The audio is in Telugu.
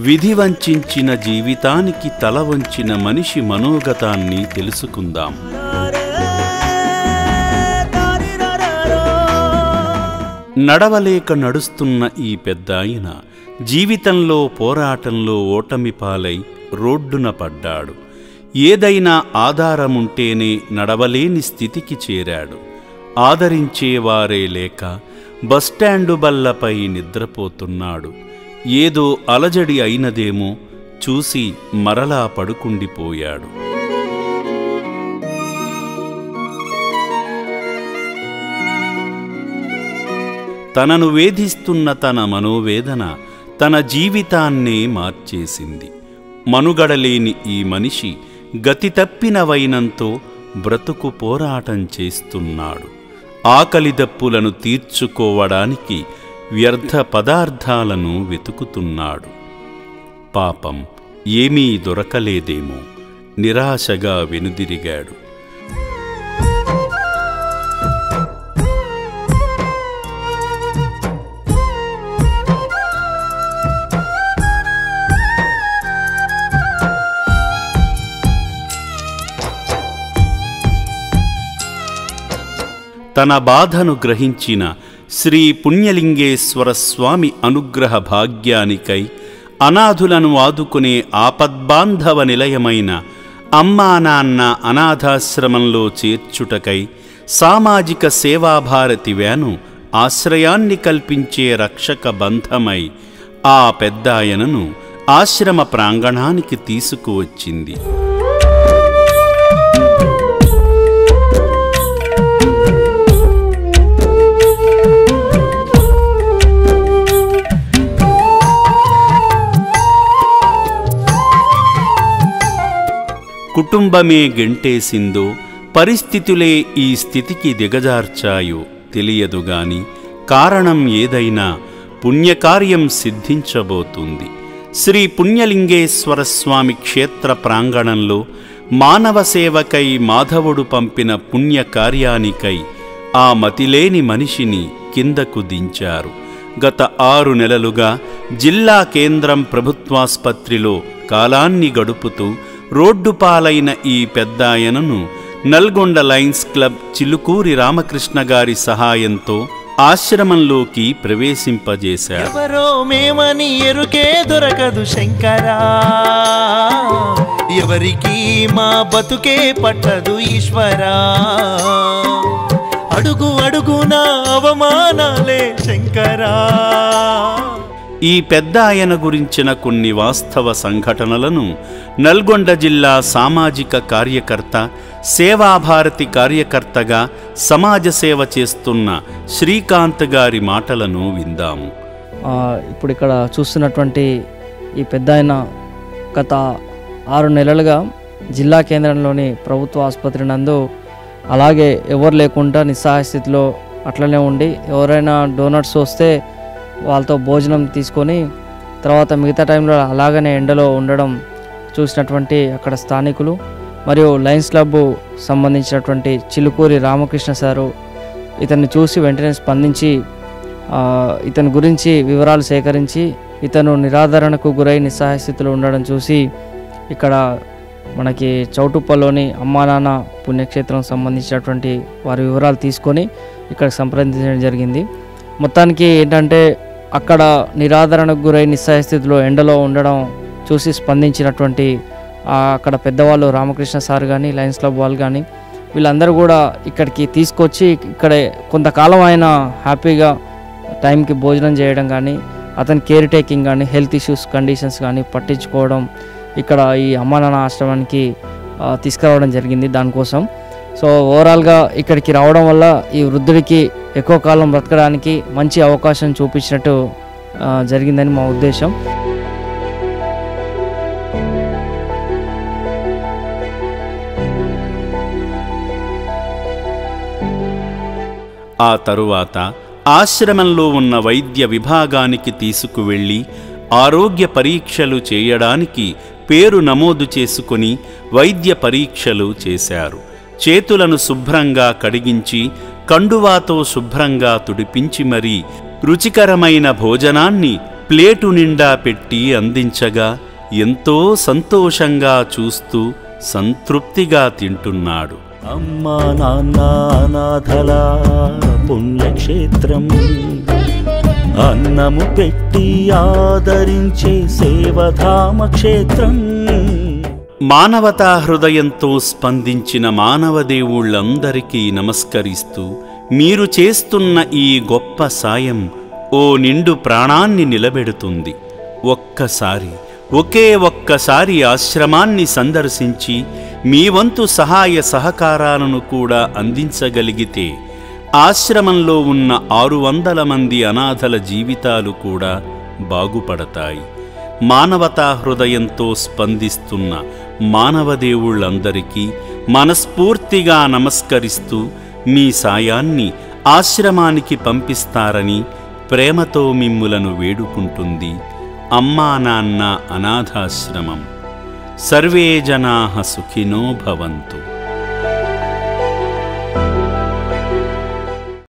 విధి వంచిన జీవితానికి తల వంచిన మనిషి మనోగతాన్ని తెలుసుకుందాం. నడవలేక నడుస్తున్న ఈ పెద్దాయన జీవితంలో పోరాటంలో ఓటమి పాలై రోడ్డున పడ్డాడు. ఏదైనా ఆధారముంటేనే నడవలేని స్థితికి చేరాడు. ఆదరించేవారే లేక బస్టాండు బల్లపై నిద్రపోతున్నాడు. ఏదో అలజడి అయినదేమో చూసి మరలా పడుకుండిపోయాడు. తనను వేధిస్తున్న తన మనోవేదన తన జీవితాన్నే మార్చేసింది. మనుగడలేని ఈ మనిషి గతి తప్పిన వైనంతో బ్రతుకు పోరాటం చేస్తున్నాడు. ఆకలిదప్పులను తీర్చుకోవడానికి వ్యర్థ పదార్థాలను వెతుకుతున్నాడు. పాపం ఏమీ దొరకలేదేమో నిరాశగా వెనుదిరిగాడు. తన బాధను గ్రహించిన శ్రీ పుణ్యలింగేశ్వర స్వామి అనుగ్రహ భాగ్యానికై అనాథులను ఆదుకునే ఆపద్బాంధవ నిలయమైన అమ్మా నాన్న అనాథాశ్రమంలో చేర్చుటకై సామాజిక సేవాభారతి వ్యాను ఆశ్రయాన్ని కల్పించే రక్షక బంధమై ఆ పెద్దాయనను ఆశ్రమ ప్రాంగణానికి తీసుకువచ్చింది. కుటుంబమే గెంటేసిందో, పరిస్థితులే ఈ స్థితికి దిగజార్చాయో తెలియదుగాని కారణం ఏదైనా పుణ్యకార్యం సిద్ధించబోతుంది. శ్రీ పుణ్యలింగేశ్వర స్వామి క్షేత్ర ప్రాంగణంలో మానవ సేవకై మాధవుడు పంపిన పుణ్యకార్యానికై ఆ మతిలేని మనిషిని కిందకు దించారు. గత 6 నెలలుగా జిల్లా కేంద్రం ప్రభుత్వాసుపత్రిలో కాలాన్ని గడుపుతూ రోడ్డుపాలైన ఈ పెద్దాయనను నల్గొండ లయన్స్ క్లబ్ చిలుకూరి రామకృష్ణ గారి సహాయంతో ఆశ్రమంలోకి ప్రవేశింపజేశారు. ఎవరో మేమని ఎరుకే దొరకదు శంకరా, ఎవరికి మా బతుకే పట్టదు ఈశ్వరా, అడుగు అడుగునా అవమానాలే శంకరా. ఈ పెద్దాయన గురించిన కొన్ని వాస్తవ సంఘటనలను నల్గొండ జిల్లా సామాజిక కార్యకర్త, సేవాభారతి కార్యకర్తగా సమాజ సేవ చేస్తున్న శ్రీకాంత్ గారి మాటలను విందాము. ఇప్పుడు ఇక్కడ చూస్తున్నటువంటి ఈ పెద్దాయన గత 6 నెలలుగా జిల్లా కేంద్రంలోని ప్రభుత్వ ఆసుపత్రి నందు అలాగే ఎవరు లేకుండా నిస్సహాయ స్థితిలో అట్లనే ఉండి, ఎవరైనా డోనర్స్ వస్తే వాళ్ళతో భోజనం తీసుకొని తర్వాత మిగతా టైంలో అలాగనే ఎండలో ఉండడం చూసినటువంటి అక్కడ స్థానికులు మరియు లయన్స్ క్లబ్ సంబంధించినటువంటి చిలుకూరి రామకృష్ణ సారు ఇతన్ని చూసి వెంటనే స్పందించి ఇతని గురించి వివరాలు సేకరించి ఇతను నిరాదరణకు గురై నిస్సహాయ స్థితిలో ఉండడం చూసి ఇక్కడ మనకి చౌటుప్పల్లోని అమ్మా నాన్న పుణ్యక్షేత్రం సంబంధించినటువంటి వారి వివరాలు తీసుకొని ఇక్కడ సంప్రదించడం జరిగింది. మొత్తానికి ఏంటంటే అక్కడ నిరాదరణకు గురై నిస్సహాయ స్థితిలో ఎండలో ఉండడం చూసి స్పందించినటువంటి అక్కడ పెద్దవాళ్ళు రామకృష్ణ సార్ కానీ లయన్స్ క్లబ్ వాళ్ళు కానీ వీళ్ళందరూ కూడా ఇక్కడికి తీసుకొచ్చి ఇక్కడ కొంతకాలం ఆయన హ్యాపీగా టైంకి భోజనం చేయడం కానీ, అతని కేర్ టేకింగ్ కానీ, హెల్త్ ఇష్యూస్ కండిషన్స్ కానీ పట్టించుకోవడం ఇక్కడ ఈ అమ్మా నాన్న ఆశ్రమానికి తీసుకురావడం జరిగింది దానికోసం. సో ఓవరాల్గా ఇక్కడికి రావడం వల్ల ఈ వృద్ధుడికి ఎక్కువ కాలం బ్రతకడానికి మంచి అవకాశం చూపించినట్టు జరిగిందని మా ఉద్దేశం. ఆ తరువాత ఆశ్రమంలో ఉన్న వైద్య విభాగానికి తీసుకువెళ్ళి ఆరోగ్య పరీక్షలు చేయడానికి పేరు నమోదు చేసుకుని వైద్య పరీక్షలు చేశారు. చేతులను శుభ్రంగా కడిగించి కండువాతో శుభ్రంగా తుడిపించి మరీ రుచికరమైన భోజనాన్ని ప్లేటు నిండా పెట్టి అందించగా ఎంతో సంతోషంగా చూస్తూ సంతృప్తిగా తింటున్నాడు. అమ్మా నాన్న అనాథల పుణ్యక్షేత్రం, అన్నము పెట్టి ఆదరించే సేవధామ క్షేత్రం. మానవతా హృదయంతో స్పందించిన మానవదేవుళ్ళందరికీ నమస్కరిస్తూ మీరు చేస్తున్న ఈ గొప్ప సాయం ఓ నిండు ప్రాణాన్ని నిలబెడుతుంది. ఒక్కసారి ఆశ్రమాన్ని సందర్శించి మీ వంతు సహాయ సహకారాలను కూడా అందించగలిగితే ఆశ్రమంలో ఉన్న 600 మంది అనాథల జీవితాలు కూడా బాగుపడతాయి. మానవతా హృదయంతో స్పందిస్తున్న మానవదేవుళ్ళందరికీ మనస్ఫూర్తిగా నమస్కరిస్తూ మీ సాయాన్ని ఆశ్రమానికి పంపిస్తారని ప్రేమతో మిమ్ములను వేడుకుంటుంది అమ్మా నాన్న అనాథాశ్రమం. సర్వే జనాః సుఖినో భవంతు.